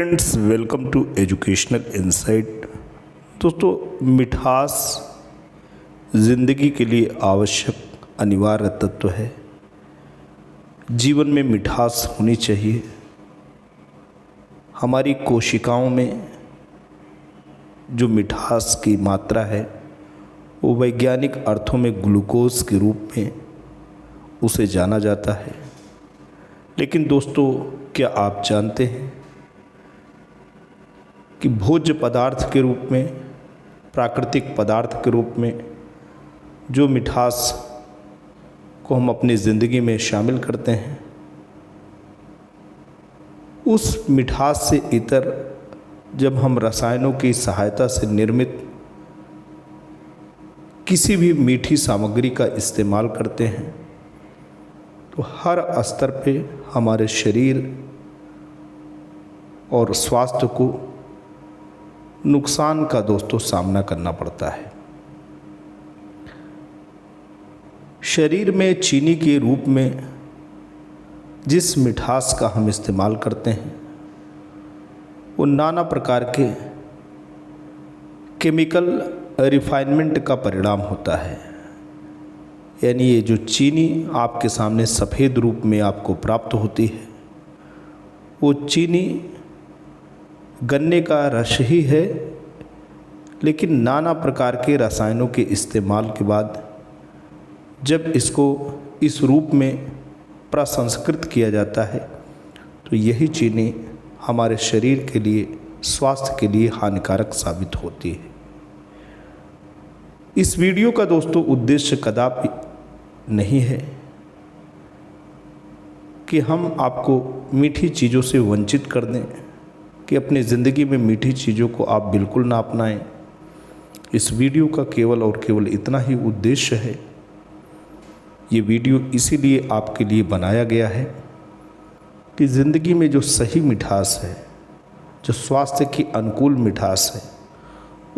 Friends, welcome to educational insight. दोस्तों, मिठास ज़िंदगी के लिए आवश्यक अनिवार्य तत्व है। जीवन में मिठास होनी चाहिए। हमारी कोशिकाओं में जो मिठास की मात्रा है वो वैज्ञानिक अर्थों में ग्लूकोज के रूप में उसे जाना जाता है। लेकिन दोस्तों, क्या आप जानते हैं कि भोज्य पदार्थ के रूप में, प्राकृतिक पदार्थ के रूप में जो मिठास को हम अपनी ज़िंदगी में शामिल करते हैं, उस मिठास से इतर जब हम रसायनों की सहायता से निर्मित किसी भी मीठी सामग्री का इस्तेमाल करते हैं तो हर स्तर पे हमारे शरीर और स्वास्थ्य को नुकसान का दोस्तों सामना करना पड़ता है। शरीर में चीनी के रूप में जिस मिठास का हम इस्तेमाल करते हैं वो नाना प्रकार के केमिकल रिफाइनमेंट का परिणाम होता है। यानी ये जो चीनी आपके सामने सफ़ेद रूप में आपको प्राप्त होती है वो चीनी गन्ने का रस ही है, लेकिन नाना प्रकार के रसायनों के इस्तेमाल के बाद जब इसको इस रूप में प्रसंस्कृत किया जाता है तो यही चीनी हमारे शरीर के लिए, स्वास्थ्य के लिए हानिकारक साबित होती है। इस वीडियो का दोस्तों उद्देश्य कदापि नहीं है कि हम आपको मीठी चीज़ों से वंचित कर दें, कि अपनी ज़िंदगी में मीठी चीज़ों को आप बिल्कुल ना अपनाएं। इस वीडियो का केवल और केवल इतना ही उद्देश्य है। ये वीडियो इसीलिए आपके लिए बनाया गया है कि ज़िंदगी में जो सही मिठास है, जो स्वास्थ्य की अनुकूल मिठास है,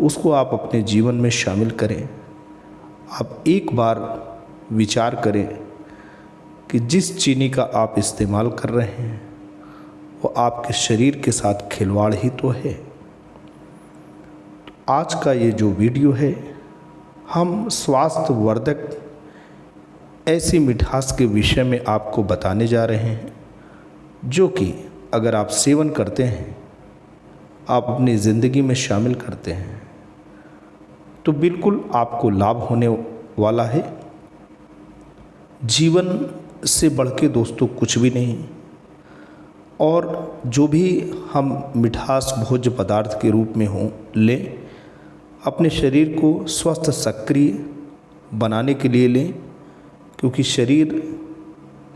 उसको आप अपने जीवन में शामिल करें। आप एक बार विचार करें कि जिस चीनी का आप इस्तेमाल कर रहे हैं वो आपके शरीर के साथ खिलवाड़ ही तो है। तो आज का ये जो वीडियो है, हम स्वास्थ्यवर्धक ऐसी मिठास के विषय में आपको बताने जा रहे हैं जो कि अगर आप सेवन करते हैं, आप अपनी ज़िंदगी में शामिल करते हैं तो बिल्कुल आपको लाभ होने वाला है। जीवन से बढ़ के दोस्तों कुछ भी नहीं। और जो भी हम मिठास भोज्य पदार्थ के रूप में हों लें, अपने शरीर को स्वस्थ सक्रिय बनाने के लिए लें, क्योंकि शरीर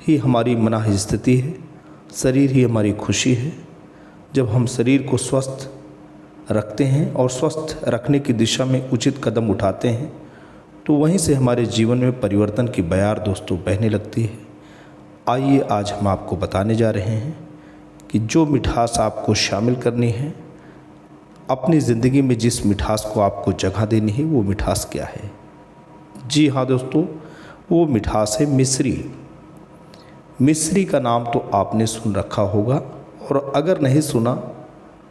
ही हमारी मनाह स्थिति है, शरीर ही हमारी खुशी है। जब हम शरीर को स्वस्थ रखते हैं और स्वस्थ रखने की दिशा में उचित कदम उठाते हैं तो वहीं से हमारे जीवन में परिवर्तन की बयार दोस्तों बहने लगती है। आइए आज हम आपको बताने जा रहे हैं कि जो मिठास आपको शामिल करनी है अपनी ज़िंदगी में, जिस मिठास को आपको जगह देनी है, वो मिठास क्या है। जी हाँ दोस्तों, वो मिठास है मिश्री। मिश्री का नाम तो आपने सुन रखा होगा, और अगर नहीं सुना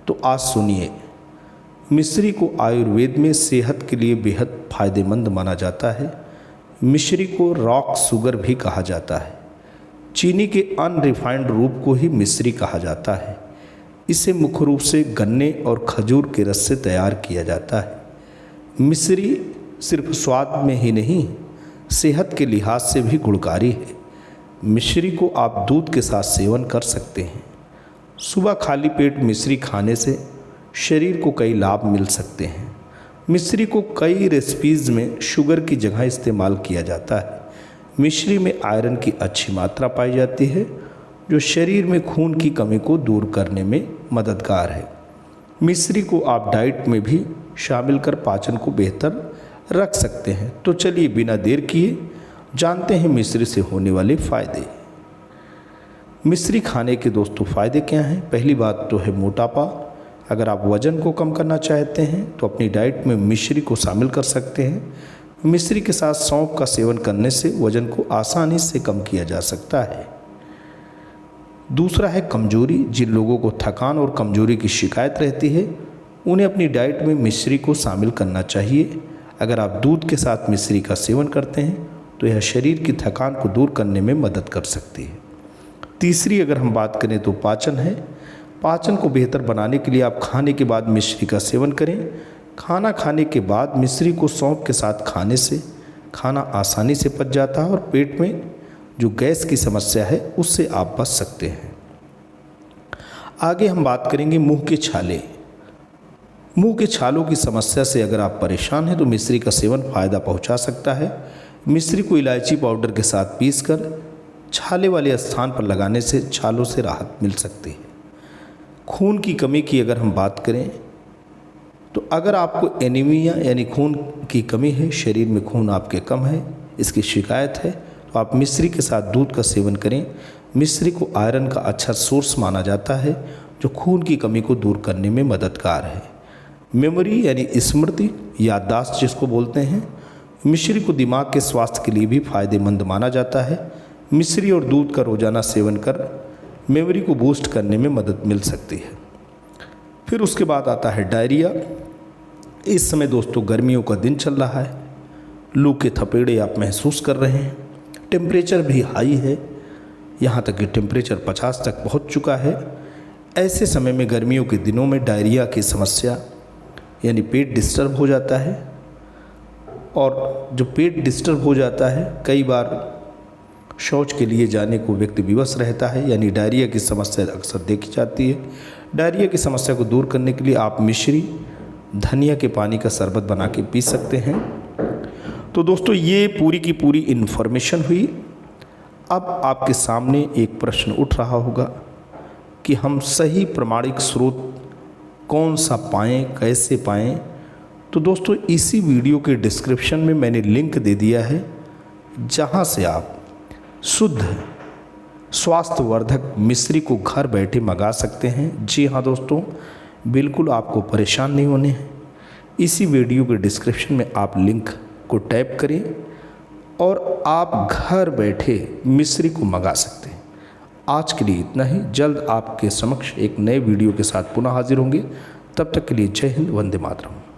तो आज सुनिए। मिश्री को आयुर्वेद में सेहत के लिए बेहद फ़ायदेमंद माना जाता है। मिश्री को रॉक शुगर भी कहा जाता है। चीनी के अनरिफाइंड रूप को ही मिश्री कहा जाता है। इसे मुख्य रूप से गन्ने और खजूर के रस से तैयार किया जाता है। मिश्री सिर्फ स्वाद में ही नहीं, सेहत के लिहाज से भी गुणकारी है। मिश्री को आप दूध के साथ सेवन कर सकते हैं। सुबह खाली पेट मिश्री खाने से शरीर को कई लाभ मिल सकते हैं। मिश्री को कई रेसिपीज़ में शुगर की जगह इस्तेमाल किया जाता है। मिश्री में आयरन की अच्छी मात्रा पाई जाती है जो शरीर में खून की कमी को दूर करने में मददगार है। मिश्री को आप डाइट में भी शामिल कर पाचन को बेहतर रख सकते हैं। तो चलिए बिना देर किए जानते हैं मिश्री से होने वाले फ़ायदे। मिश्री खाने के दोस्तों फ़ायदे क्या हैं। पहली बात तो है मोटापा। अगर आप वज़न को कम करना चाहते हैं तो अपनी डाइट में मिश्री को शामिल कर सकते हैं। मिश्री के साथ सौंफ का सेवन करने से वज़न को आसानी से कम किया जा सकता है। दूसरा है कमजोरी। जिन लोगों को थकान और कमजोरी की शिकायत रहती है उन्हें अपनी डाइट में मिश्री को शामिल करना चाहिए। अगर आप दूध के साथ मिश्री का सेवन करते हैं तो यह शरीर की थकान को दूर करने में मदद कर सकती है। तीसरी अगर हम बात करें तो पाचन है। पाचन को बेहतर बनाने के लिए आप खाने के बाद मिश्री का सेवन करें। खाना खाने के बाद मिश्री को सौंफ के साथ खाने से खाना आसानी से पच जाता है और पेट में जो गैस की समस्या है उससे आप बच सकते हैं। आगे हम बात करेंगे मुंह के छाले। मुंह के छालों की समस्या से अगर आप परेशान हैं तो मिश्री का सेवन फ़ायदा पहुंचा सकता है। मिश्री को इलायची पाउडर के साथ पीसकर छाले वाले स्थान पर लगाने से छालों से राहत मिल सकती है। खून की कमी की अगर हम बात करें तो अगर आपको एनीमिया यानी खून की कमी है, शरीर में खून आपके कम है, इसकी शिकायत है, तो आप मिश्री के साथ दूध का सेवन करें। मिश्री को आयरन का अच्छा सोर्स माना जाता है जो खून की कमी को दूर करने में मददगार है। मेमोरी यानी स्मृति, याददाश्त जिसको बोलते हैं, मिश्री को दिमाग के स्वास्थ्य के लिए भी फायदेमंद माना जाता है। मिश्री और दूध का रोजाना सेवन कर मेमोरी को बूस्ट करने में मदद मिल सकती है। फिर उसके बाद आता है डायरिया। इस समय दोस्तों गर्मियों का दिन चल रहा है, लू के थपेड़े आप महसूस कर रहे हैं, टेम्परेचर भी हाई है, यहाँ तक कि टेम्परेचर 50 तक पहुँच चुका है। ऐसे समय में गर्मियों के दिनों में डायरिया की समस्या यानी पेट डिस्टर्ब हो जाता है, और जो पेट डिस्टर्ब हो जाता है कई बार शौच के लिए जाने को व्यक्ति विवश रहता है, यानी डायरिया की समस्या अक्सर देखी जाती है। डायरिया की समस्या को दूर करने के लिए आप मिश्री, धनिया के पानी का शरबत बना के पी सकते हैं। तो दोस्तों ये पूरी की पूरी इन्फॉर्मेशन हुई। अब आपके सामने एक प्रश्न उठ रहा होगा कि हम सही प्रमाणिक स्रोत कौन सा पाएँ, कैसे पाएँ। तो दोस्तों इसी वीडियो के डिस्क्रिप्शन में मैंने लिंक दे दिया है जहाँ से आप शुद्ध स्वास्थ्यवर्धक मिश्री को घर बैठे मंगा सकते हैं। जी हाँ दोस्तों, बिल्कुल आपको परेशान नहीं होने हैं। इसी वीडियो के डिस्क्रिप्शन में आप लिंक को टैप करें और आप घर बैठे मिश्री को मंगा सकते हैं। आज के लिए इतना ही। जल्द आपके समक्ष एक नए वीडियो के साथ पुनः हाजिर होंगे। तब तक के लिए जय हिंद, वंदे मातरम।